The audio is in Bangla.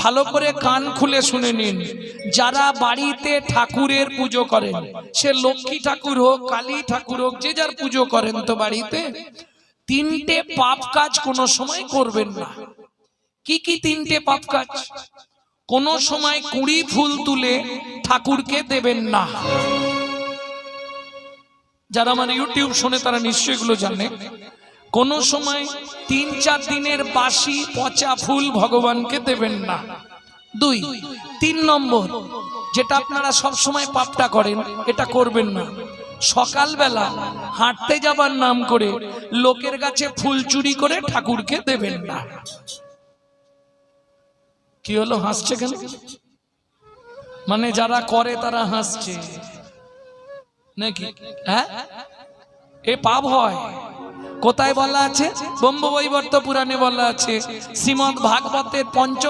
ভালো করে কান খুলে শুনে নিন। যারা বাড়িতে ঠাকুরের পুজো করেন, সে লক্ষ্মী ঠাকুর হোক, কালী ঠাকুর হোক, যে যার পুজো করেন, তো বাড়িতে তিনটে পাপ কাজ কোনো সময় করবেন না। কি কি তিনটে পাপ কাজ? কোন সময় কুড়ি ফুল তুলে ঠাকুরকে দেবেন না। যারা আমার ইউটিউব শুনে তারা নিশ্চয়ই এগুলো জানে। কোন সময় ৩-৪ দিনের বাসি পচা ফুল ভগবানকে দেবেন না। ২, ৩ নম্বর, যেটা আপনারা সব সময় পাপটা করেন, এটা করবেন না। সকালবেলা হাঁটতে যাবার নাম করে লোকের কাছে ফুল চুরি করে ঠাকুরকে দেবেন না। কি হলো, হাসছে কেন? মানে যারা করে তারা হাসছে নাকি? হ্যাঁ, এ পাপ হয়। কোথায় বলা আছে? ব্রহ্মবৈবর্ত পুরাণে বলা আছে, শ্রীমদ্ ভাগবতের ৫ম